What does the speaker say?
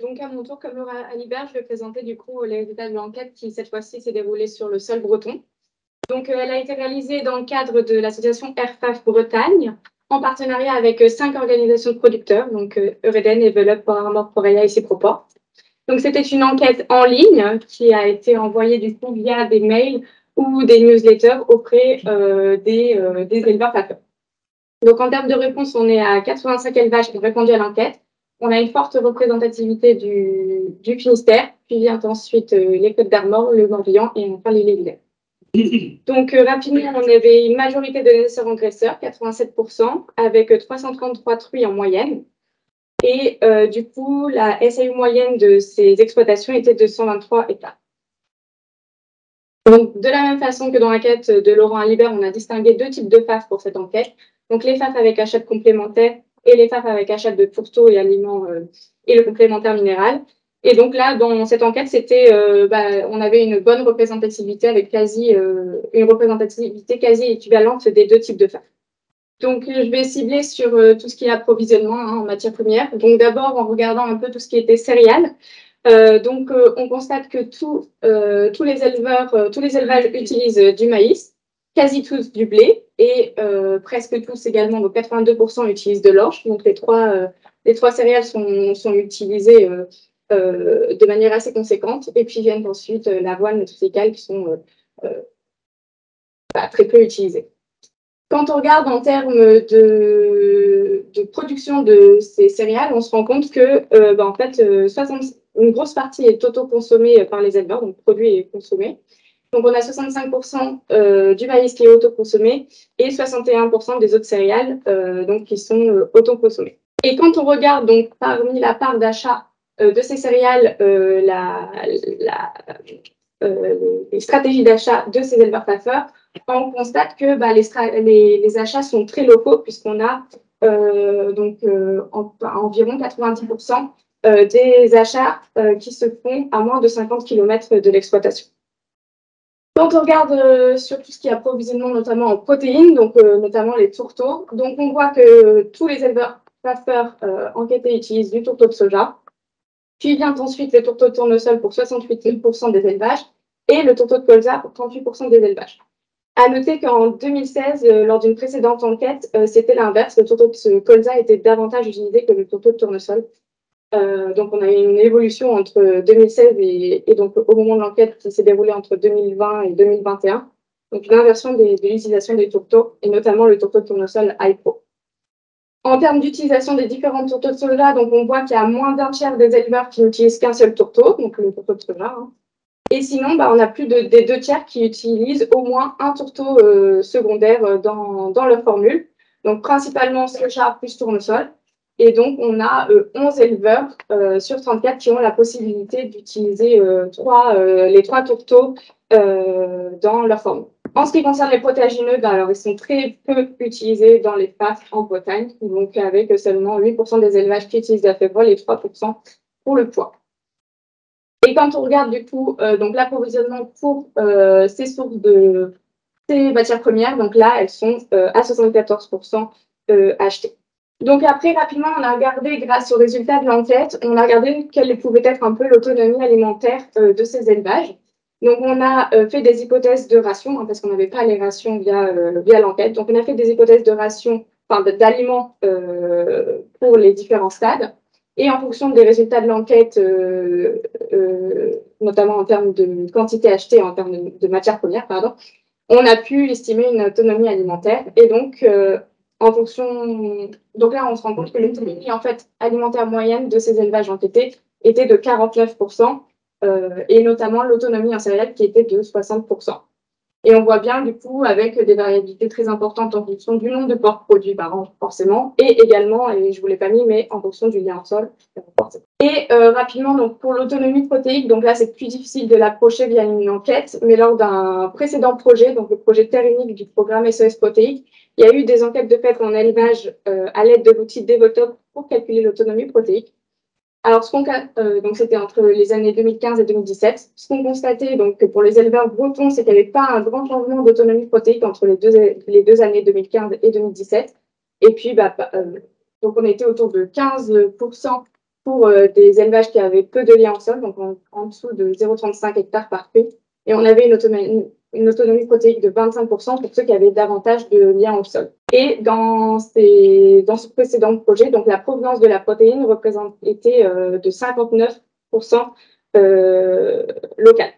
Donc, à mon tour, comme Laura Alibert, je vais présenter du coup les résultats de l'enquête qui, cette fois-ci, s'est déroulée sur le sol breton. Donc, elle a été réalisée dans le cadre de l'association Airfaf Bretagne, en partenariat avec 5 organisations de producteurs, donc Eureden, Evelop, Armor, Poreya et Ciproport. Donc, c'était une enquête en ligne qui a été envoyée du coup via des mails ou des newsletters auprès des éleveurs papeurs. Donc, en termes de réponse, on est à 85 élevages qui ont répondu à l'enquête. On a une forte représentativité du Finistère, puis vient ensuite les Côtes d'Armor, le Morbihan et enfin les Îles. Donc, rapidement, on avait une majorité de naisseurs-engraisseurs, 87%, avec 333 truies en moyenne. Et du coup, la SAU moyenne de ces exploitations était de 123 hectares. Donc, de la même façon que dans l'enquête de Laurent Alibert, on a distingué 2 types de FAF pour cette enquête. Donc, les FAF avec achat de complémentaires et les FAF avec achat de tourteaux et aliments et le complémentaire minéral. Et donc là, dans cette enquête, on avait une bonne représentativité avec une représentativité quasi équivalente des 2 types de FAF. Donc, je vais cibler sur tout ce qui est approvisionnement en matières premières. Donc, d'abord, en regardant un peu tout ce qui était céréales. On constate que tous les élevages utilisent du maïs, quasi tous du blé et presque tous également, donc 82% utilisent de l'orge. Donc, les trois céréales sont utilisées de manière assez conséquente. Et puis viennent ensuite l'avoine et tous les cales qui sont très peu utilisées. Quand on regarde en termes de production de ces céréales, on se rend compte que une grosse partie est auto-consommée par les éleveurs, donc produit et consommé. Donc, on a 65% du maïs qui est auto-consommé et 61% des autres céréales donc, qui sont auto-consommées. Et quand on regarde donc, parmi la part d'achat de ces céréales, les stratégies d'achat de ces éleveurs taffeurs, on constate que les achats sont très locaux puisqu'on a environ 90% des achats qui se font à moins de 50 km de l'exploitation. Quand on regarde sur tout ce qui est approvisionnement, notamment en protéines, donc notamment les tourteaux, donc on voit que tous les éleveurs taffeurs enquêtés utilisent du tourteau de soja. Puis vient ensuite le tourteau de tournesol pour 68% des élevages et le tourteau de colza pour 38% des élevages. À noter qu'en 2016, lors d'une précédente enquête, c'était l'inverse. Le tourteau de colza était davantage utilisé que le tourteau de tournesol. Donc, on a eu une évolution entre 2016 et donc au moment de l'enquête qui s'est déroulée entre 2020 et 2021. Donc, une inversion de l'utilisation des tourteaux et notamment le tourteau de tournesol iPro. En termes d'utilisation des différents tourteaux de soja, donc on voit qu'il y a moins d'un tiers des éleveurs qui n'utilisent qu'un seul tourteau, donc le tourteau de soja. Et sinon, on a plus des 2 tiers qui utilisent au moins un tourteau secondaire dans leur formule. Donc, principalement soja plus tournesol. Et donc, on a 11 éleveurs sur 34 qui ont la possibilité d'utiliser les 3 tourteaux dans leur formule. En ce qui concerne les protéagineux, alors ils sont très peu utilisés dans les FAF en Bretagne, donc avec seulement 8% des élevages qui utilisent la févrole et 3% pour le poids. Et quand on regarde du coup donc l'approvisionnement pour ces sources de ces matières premières, donc là elles sont à 74% achetées. Donc après rapidement on a regardé grâce aux résultats de l'enquête, on a regardé quelle pouvait être un peu l'autonomie alimentaire de ces élevages. Donc, on a fait des hypothèses de rations, parce qu'on n'avait pas les rations via l'enquête. Donc, on a fait des hypothèses de rations, d'aliments pour les différents stades. Et en fonction des résultats de l'enquête, notamment en termes de quantité achetée, en termes de matières premières, on a pu estimer une autonomie alimentaire. Et donc, donc là, on se rend compte que l'autonomie alimentaire moyenne de ces élevages enquêtés était de 49%. Et notamment l'autonomie en céréales qui était de 60%. Et on voit bien, du coup, avec des variabilités très importantes en fonction du nombre de porcs produits par an, forcément, et également, et je ne vous l'ai pas mis, mais en fonction du lien au sol. Et rapidement, donc, pour l'autonomie protéique, donc là, c'est plus difficile de l'approcher via une enquête, mais lors d'un précédent projet, donc le projet Terre unique du programme SOS Protéique, il y a eu des enquêtes de fait en élevage à l'aide de l'outil Devotop pour calculer l'autonomie protéique. Alors, donc c'était entre les années 2015 et 2017. Ce qu'on constatait donc, pour les éleveurs bretons, c'est qu'il n'y avait pas un grand changement d'autonomie protéique entre les deux années 2015 et 2017. Et puis, donc on était autour de 15% pour des élevages qui avaient peu de liens au sol, donc en dessous de 0,35 hectares par cru. Et on avait une autonomie protéique de 25% pour ceux qui avaient davantage de liens au sol. Et dans ce précédent projet, donc la provenance de la protéine était de 59% locale.